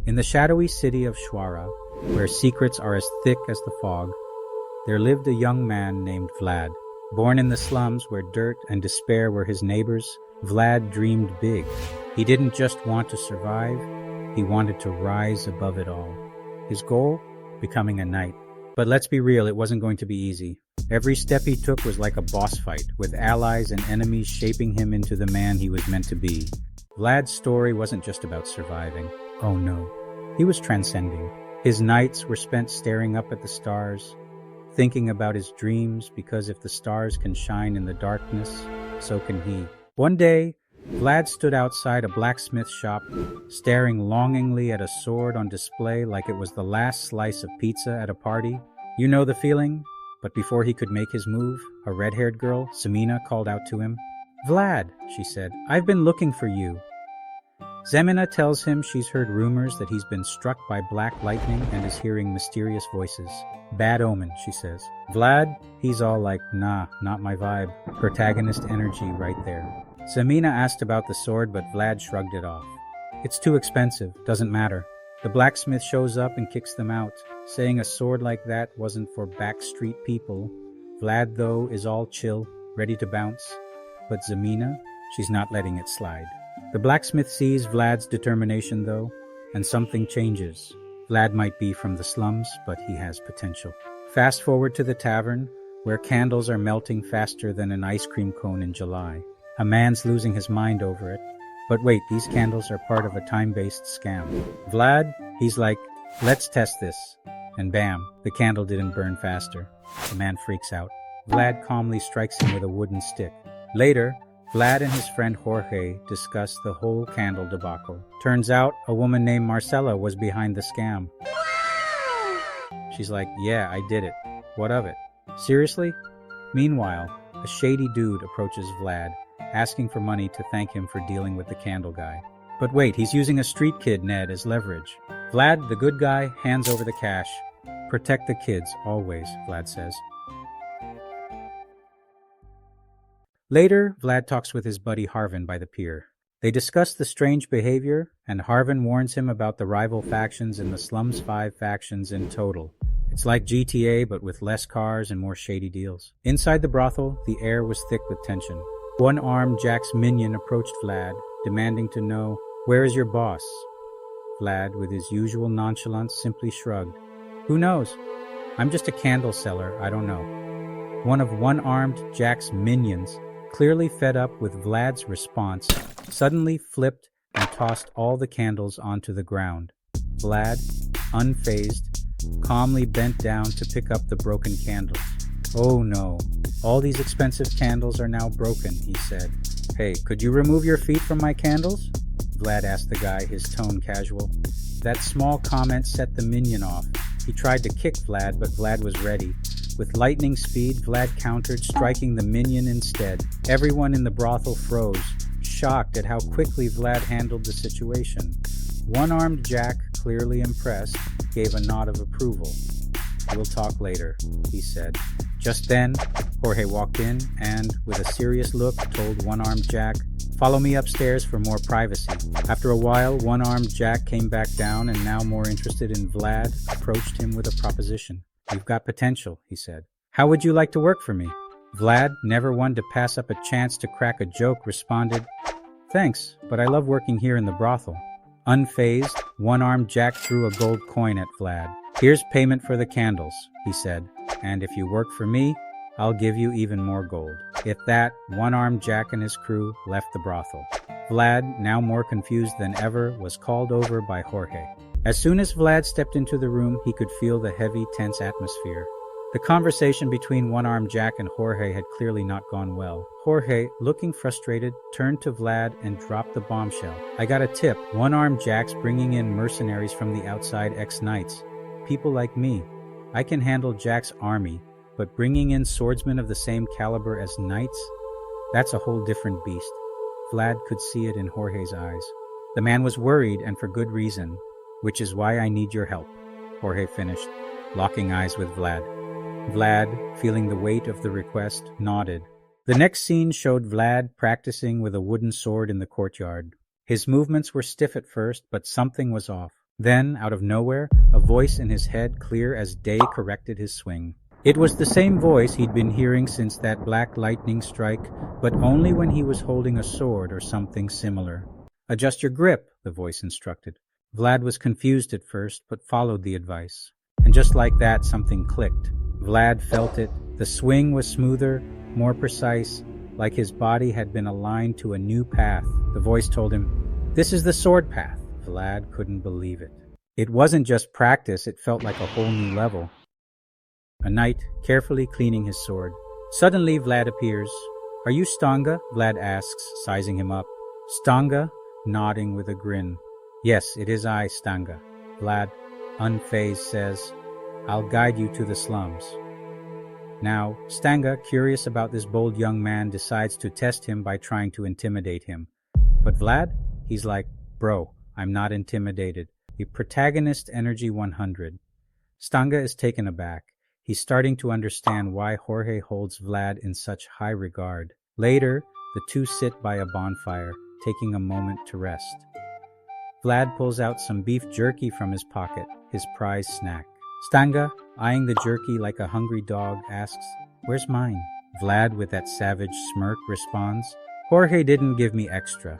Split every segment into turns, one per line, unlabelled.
In the shadowy city of Shwara, where secrets are as thick as the fog, there lived a young man named Vlad. Born in the slums where dirt and despair were his neighbors, Vlad dreamed big. He didn't just want to survive, he wanted to rise above it all. His goal? Becoming a knight. But let's be real, it wasn't going to be easy. Every step he took was like a boss fight, with allies and enemies shaping him into the man he was meant to be. Vlad's story wasn't just about surviving. Oh no, he was transcending. His nights were spent staring up at the stars, thinking about his dreams, because if the stars can shine in the darkness, so can he. One day, Vlad stood outside a blacksmith shop, staring longingly at a sword on display like it was the last slice of pizza at a party. You know the feeling? But before he could make his move, a red-haired girl, Zemina, called out to him. "Vlad," she said, "I've been looking for you." Zemina tells him she's heard rumors that he's been struck by black lightning and is hearing mysterious voices. Bad omen, she says. Vlad, he's all like, nah, not my vibe. Protagonist energy right there. Zemina asked about the sword, but Vlad shrugged it off. It's too expensive, doesn't matter. The blacksmith shows up and kicks them out, saying a sword like that wasn't for backstreet people. Vlad, though, is all chill, ready to bounce. But Zemina, she's not letting it slide. The blacksmith sees Vlad's determination, though, and something changes. Vlad might be from the slums, but he has potential. Fast forward to the tavern, where candles are melting faster than an ice cream cone in July. A man's losing his mind over it. But wait, these candles are part of a time-based scam. Vlad, he's like, let's test this. And bam, the candle didn't burn faster. The man freaks out. Vlad calmly strikes him with a wooden stick. Later, Vlad and his friend Jorge discuss the whole candle debacle. Turns out, a woman named Marcella was behind the scam. She's like, yeah, I did it. What of it? Seriously? Meanwhile, a shady dude approaches Vlad, asking for money to thank him for dealing with the candle guy. But wait, he's using a street kid, Ned, as leverage. Vlad, the good guy, hands over the cash. Protect the kids, always, Vlad says. Later, Vlad talks with his buddy Harvin by the pier. They discuss the strange behavior, and Harvin warns him about the rival factions in the slums, 5 factions in total. It's like GTA, but with less cars and more shady deals. Inside the brothel, the air was thick with tension. One-armed Jack's minion approached Vlad, demanding to know, "Where is your boss?" Vlad, with his usual nonchalance, simply shrugged. "Who knows? I'm just a candle seller, I don't know." One of one-armed Jack's minions, clearly fed up with Vlad's response, suddenly flipped and tossed all the candles onto the ground. Vlad, unfazed, calmly bent down to pick up the broken candles. "Oh no, all these expensive candles are now broken," he said. "Hey, could you remove your feet from my candles?" Vlad asked the guy, his tone casual. That small comment set the minion off. He tried to kick Vlad, but Vlad was ready. With lightning speed, Vlad countered, striking the minion instead. Everyone in the brothel froze, shocked at how quickly Vlad handled the situation. One-armed Jack, clearly impressed, gave a nod of approval. "We'll talk later," he said. Just then, Jorge walked in and, with a serious look, told one-armed Jack, "Follow me upstairs for more privacy." After a while, one-armed Jack came back down and, now more interested in Vlad, approached him with a proposition. "You've got potential," he said. "How would you like to work for me?" Vlad, never one to pass up a chance to crack a joke, responded, "Thanks, but I love working here in the brothel." Unfazed, one-armed Jack threw a gold coin at Vlad. "Here's payment for the candles," he said, "and if you work for me, I'll give you even more gold." At that, one-armed Jack and his crew left the brothel. Vlad, now more confused than ever, was called over by Jorge. As soon as Vlad stepped into the room, he could feel the heavy, tense atmosphere. The conversation between one-armed Jack and Jorge had clearly not gone well. Jorge, looking frustrated, turned to Vlad and dropped the bombshell. "I got a tip. One-armed Jack's bringing in mercenaries from the outside, ex-knights. People like me. I can handle Jack's army, but bringing in swordsmen of the same caliber as knights? That's a whole different beast." Vlad could see it in Jorge's eyes. The man was worried, and for good reason. "Which is why I need your help," Jorge finished, locking eyes with Vlad. Vlad, feeling the weight of the request, nodded. The next scene showed Vlad practicing with a wooden sword in the courtyard. His movements were stiff at first, but something was off. Then, out of nowhere, a voice in his head, clear as day, corrected his swing. It was the same voice he'd been hearing since that black lightning strike, but only when he was holding a sword or something similar. "Adjust your grip," the voice instructed. Vlad was confused at first, but followed the advice. And just like that, something clicked. Vlad felt it. The swing was smoother, more precise, like his body had been aligned to a new path. The voice told him, "This is the sword path." Vlad couldn't believe it. It wasn't just practice, it felt like a whole new level. A knight, carefully cleaning his sword. Suddenly, Vlad appears. "Are you Stanga?" Vlad asks, sizing him up. Stanga, nodding with a grin. "Yes, it is I, Stanga." Vlad, unfazed, says, "I'll guide you to the slums." Now, Stanga, curious about this bold young man, decides to test him by trying to intimidate him. But Vlad, he's like, "Bro, I'm not intimidated." The protagonist energy 100. Stanga is taken aback. He's starting to understand why Jorge holds Vlad in such high regard. Later, the two sit by a bonfire, taking a moment to rest. Vlad pulls out some beef jerky from his pocket, his prized snack. Stanga, eyeing the jerky like a hungry dog, asks, "Where's mine?" Vlad, with that savage smirk, responds, "Jorge didn't give me extra."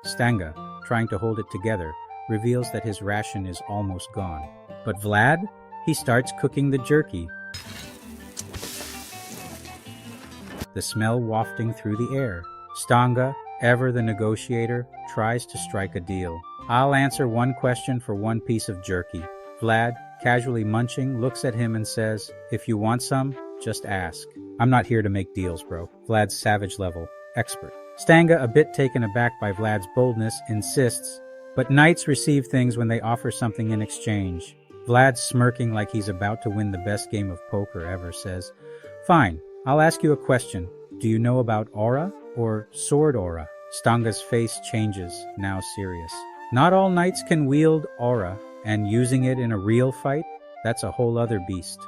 Stanga, trying to hold it together, reveals that his ration is almost gone. But Vlad, he starts cooking the jerky, the smell wafting through the air. Stanga, ever the negotiator, tries to strike a deal. "I'll answer one question for one piece of jerky." Vlad, casually munching, looks at him and says, "If you want some, just ask. I'm not here to make deals, bro." Vlad's savage level, expert. Stanga, a bit taken aback by Vlad's boldness, insists, "But knights receive things when they offer something in exchange." Vlad, smirking like he's about to win the best game of poker ever, says, "Fine, I'll ask you a question. Do you know about aura or sword aura?" Stanga's face changes, now serious. "Not all knights can wield aura, and using it in a real fight, that's a whole other beast."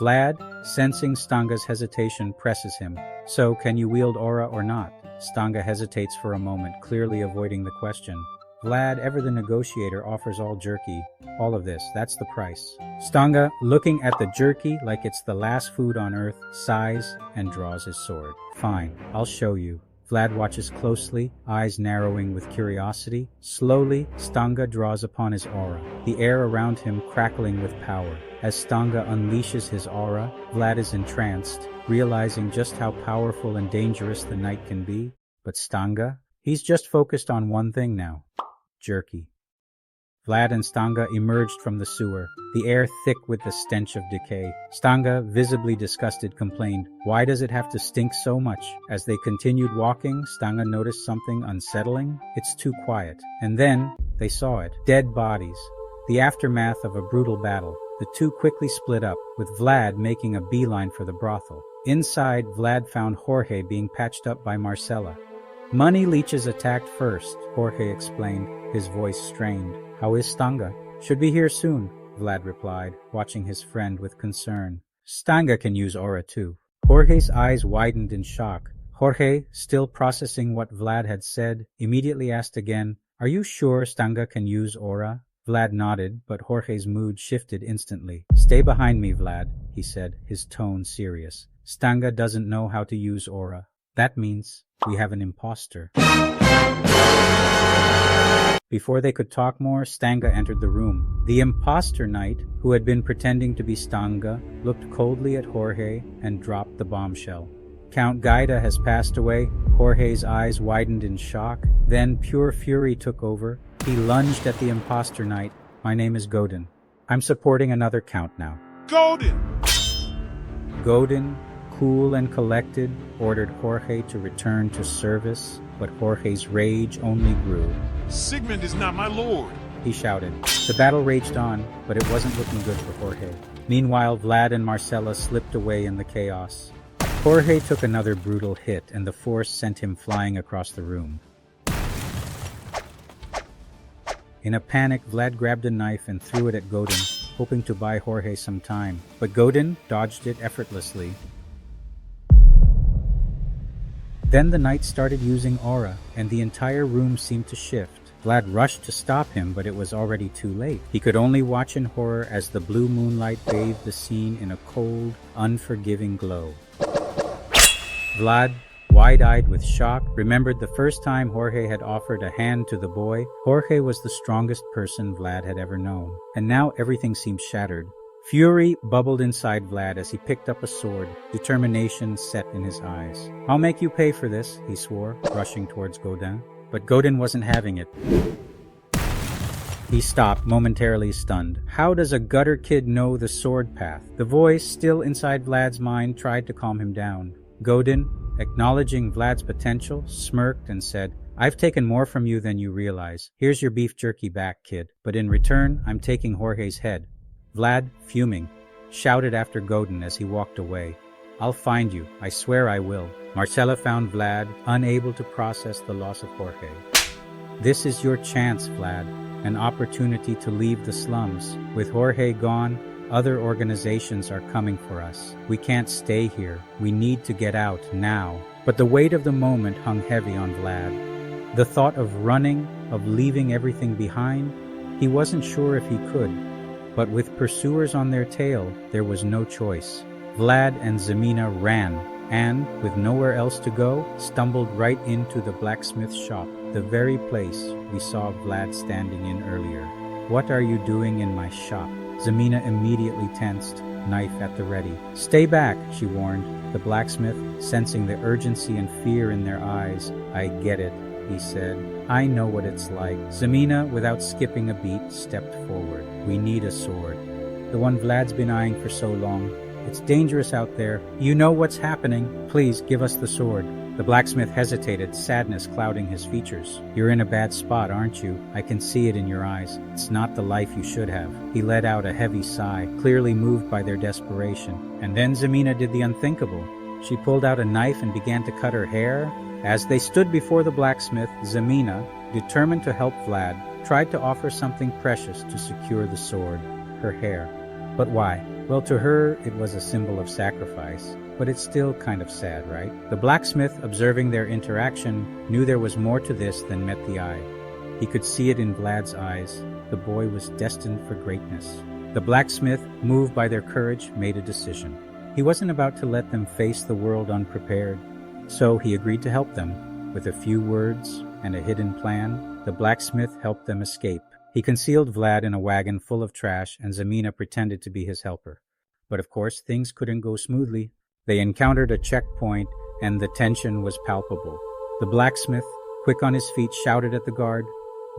Vlad, sensing Stanga's hesitation, presses him. "So, can you wield aura or not?" Stanga hesitates for a moment, clearly avoiding the question. Vlad, ever the negotiator, offers all jerky. "All of this, that's the price." Stanga, looking at the jerky like it's the last food on earth, sighs and draws his sword. "Fine, I'll show you." Vlad watches closely, eyes narrowing with curiosity. Slowly, Stanga draws upon his aura, the air around him crackling with power. As Stanga unleashes his aura, Vlad is entranced, realizing just how powerful and dangerous the knight can be. But Stanga, he's just focused on one thing now. Jerky. Vlad and Stanga emerged from the sewer, the air thick with the stench of decay. Stanga, visibly disgusted, complained, "Why does it have to stink so much?" As they continued walking, Stanga noticed something unsettling. "It's too quiet." And then, they saw it. Dead bodies. The aftermath of a brutal battle. The two quickly split up, with Vlad making a beeline for the brothel. Inside, Vlad found Jorge being patched up by Marcella. "Money leeches attacked first," Jorge explained, his voice strained. "How is Stanga?" "Should be here soon," Vlad replied, watching his friend with concern. "Stanga can use aura too." Jorge's eyes widened in shock. Jorge, still processing what Vlad had said, immediately asked again, "Are you sure Stanga can use aura?" Vlad nodded, but Jorge's mood shifted instantly. "Stay behind me, Vlad," he said, his tone serious. "Stanga doesn't know how to use aura. That means we have an imposter." Before they could talk more, Stanga entered the room. The imposter knight, who had been pretending to be Stanga, looked coldly at Jorge and dropped the bombshell. "Count Gaida has passed away." Jorge's eyes widened in shock. Then pure fury took over. He lunged at the imposter knight. "My name is Godin. I'm supporting another count now."
Godin!
Godin, cool and collected, ordered Jorge to return to service, but Jorge's rage only grew.
"Sigmund is not my lord!"
he shouted. The battle raged on, but it wasn't looking good for Jorge. Meanwhile, Vlad and Marcella slipped away in the chaos. Jorge took another brutal hit, and the force sent him flying across the room. In a panic, Vlad grabbed a knife and threw it at Godin, hoping to buy Jorge some time. But Godin dodged it effortlessly. Then the knight started using aura, and the entire room seemed to shift. Vlad rushed to stop him, but it was already too late. He could only watch in horror as the blue moonlight bathed the scene in a cold, unforgiving glow. Vlad, wide-eyed with shock, remembered the first time Jorge had offered a hand to the boy. Jorge was the strongest person Vlad had ever known, and now everything seemed shattered. Fury bubbled inside Vlad as he picked up a sword, determination set in his eyes. "I'll make you pay for this," he swore, rushing towards Godin. But Godin wasn't having it. He stopped, momentarily stunned. How does a gutter kid know the sword path? The voice, still inside Vlad's mind, tried to calm him down. Godin, acknowledging Vlad's potential, smirked and said, "I've taken more from you than you realize. Here's your beef jerky back, kid. But in return, I'm taking Jorge's head." Vlad, fuming, shouted after Godin as he walked away, "I'll find you. I swear I will." Marcella found Vlad, unable to process the loss of Jorge. "This is your chance, Vlad. An opportunity to leave the slums. With Jorge gone, other organizations are coming for us. We can't stay here. We need to get out now." But the weight of the moment hung heavy on Vlad. The thought of running, of leaving everything behind, he wasn't sure if he could. But with pursuers on their tail, there was no choice. Vlad and Zemina ran, and, with nowhere else to go, stumbled right into the blacksmith shop, the very place we saw Vlad standing in earlier. "What are you doing in my shop?" Zemina immediately tensed, knife at the ready. "Stay back," she warned. The blacksmith, sensing the urgency and fear in their eyes, "I get it," he said. "I know what it's like." Zemina, without skipping a beat, stepped forward. "We need a sword. The one Vlad's been eyeing for so long. It's dangerous out there. You know what's happening. Please give us the sword." The blacksmith hesitated, sadness clouding his features. "You're in a bad spot, aren't you? I can see it in your eyes. It's not the life you should have." He let out a heavy sigh, clearly moved by their desperation. And then Zemina did the unthinkable. She pulled out a knife and began to cut her hair. As they stood before the blacksmith, Zemina, determined to help Vlad, tried to offer something precious to secure the sword, her hair. But why? Well, to her, it was a symbol of sacrifice. But it's still kind of sad, right? The blacksmith, observing their interaction, knew there was more to this than met the eye. He could see it in Vlad's eyes. The boy was destined for greatness. The blacksmith, moved by their courage, made a decision. He wasn't about to let them face the world unprepared. So he agreed to help them. With a few words and a hidden plan, the blacksmith helped them escape. He concealed Vlad in a wagon full of trash, and Zemina pretended to be his helper. But of course, things couldn't go smoothly. They encountered a checkpoint, and the tension was palpable. The blacksmith, quick on his feet, shouted at the guard,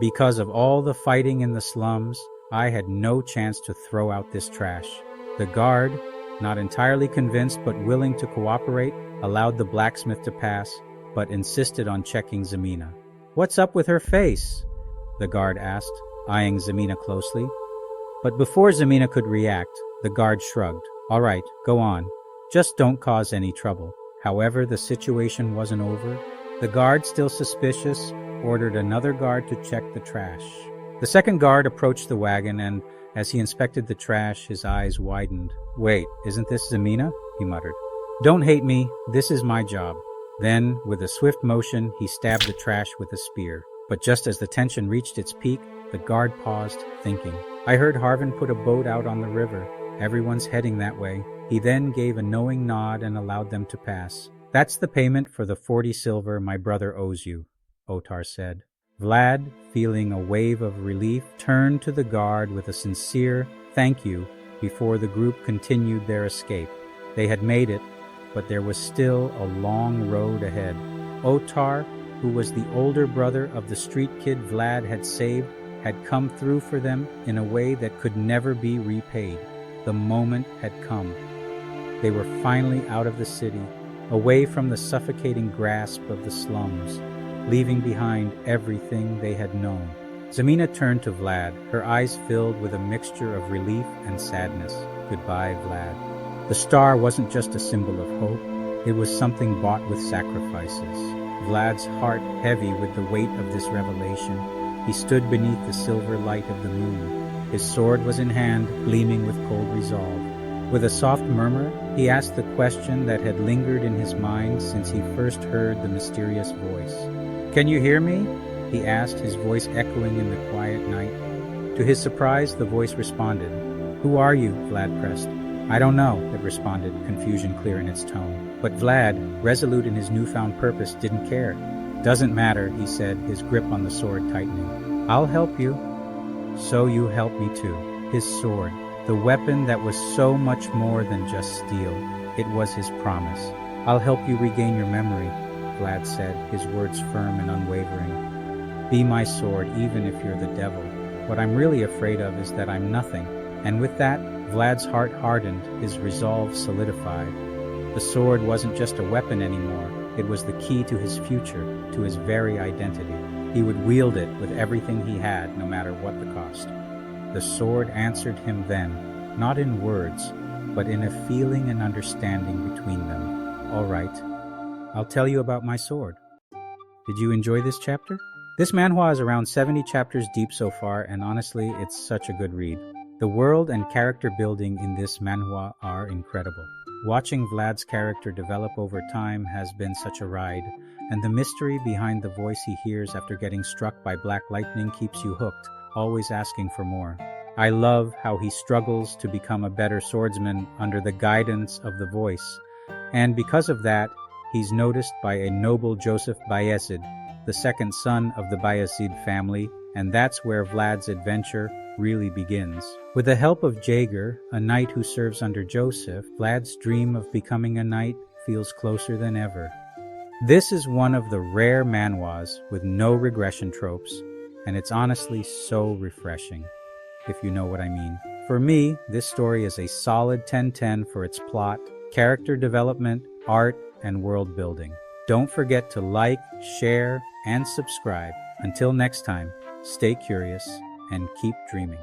"Because of all the fighting in the slums, I had no chance to throw out this trash." The guard, not entirely convinced but willing to cooperate, allowed the blacksmith to pass, but insisted on checking Zemina. "What's up with her face?" the guard asked, eyeing Zemina closely. But before Zemina could react, the guard shrugged. "All right, go on. Just don't cause any trouble." However, the situation wasn't over. The guard, still suspicious, ordered another guard to check the trash. The second guard approached the wagon, and as he inspected the trash, his eyes widened. "Wait, isn't this Zemina?" he muttered. "Don't hate me, this is my job." Then, with a swift motion, he stabbed the trash with a spear. But just as the tension reached its peak, the guard paused, thinking. "I heard Harvin put a boat out on the river. Everyone's heading that way." He then gave a knowing nod and allowed them to pass. "That's the payment for the 40 silver my brother owes you," Otar said. Vlad, feeling a wave of relief, turned to the guard with a sincere "thank you" before the group continued their escape. They had made it, but there was still a long road ahead. Otar, who was the older brother of the street kid Vlad had saved, had come through for them in a way that could never be repaid. The moment had come. They were finally out of the city, away from the suffocating grasp of the slums, leaving behind everything they had known. Zemina turned to Vlad, her eyes filled with a mixture of relief and sadness. "Goodbye, Vlad." The star wasn't just a symbol of hope, it was something bought with sacrifices. Vlad's heart heavy with the weight of this revelation, he stood beneath the silver light of the moon. His sword was in hand, gleaming with cold resolve. With a soft murmur, he asked the question that had lingered in his mind since he first heard the mysterious voice. "Can you hear me?" he asked, his voice echoing in the quiet night. To his surprise, the voice responded. Who are you? Vlad pressed. I don't know, it responded, confusion clear in its tone. But Vlad, resolute in his newfound purpose, didn't care. Doesn't matter, he said, his grip on the sword tightening. I'll help you. So you help me too. His sword, the weapon that was so much more than just steel. It was his promise. I'll help you regain your memory, Vlad said, his words firm and unwavering. Be my sword, even if you're the devil. What I'm really afraid of is that I'm nothing. And with that, Vlad's heart hardened, his resolve solidified. The sword wasn't just a weapon anymore. It was the key to his future, to his very identity. He would wield it with everything he had, no matter what the cost. The sword answered him then, not in words, but in a feeling and understanding between them. All right, I'll tell you about my sword. Did you enjoy this chapter? This manhwa is around 70 chapters deep so far, and honestly, it's such a good read. The world and character building in this manhwa are incredible. Watching Vlad's character develop over time has been such a ride, and the mystery behind the voice he hears after getting struck by black lightning keeps you hooked, always asking for more. I love how he struggles to become a better swordsman under the guidance of the voice, and because of that, he's noticed by a noble Joseph Bayezid, the second son of the Bayezid family, and that's where Vlad's adventure really begins. With the help of Jaeger, a knight who serves under Joseph, Vlad's dream of becoming a knight feels closer than ever. This is one of the rare manhwas with no regression tropes, and it's honestly so refreshing, if you know what I mean. For me, this story is a solid 10/10 for its plot, character development, art, and world building. Don't forget to like, share, and subscribe. Until next time, stay curious and keep dreaming.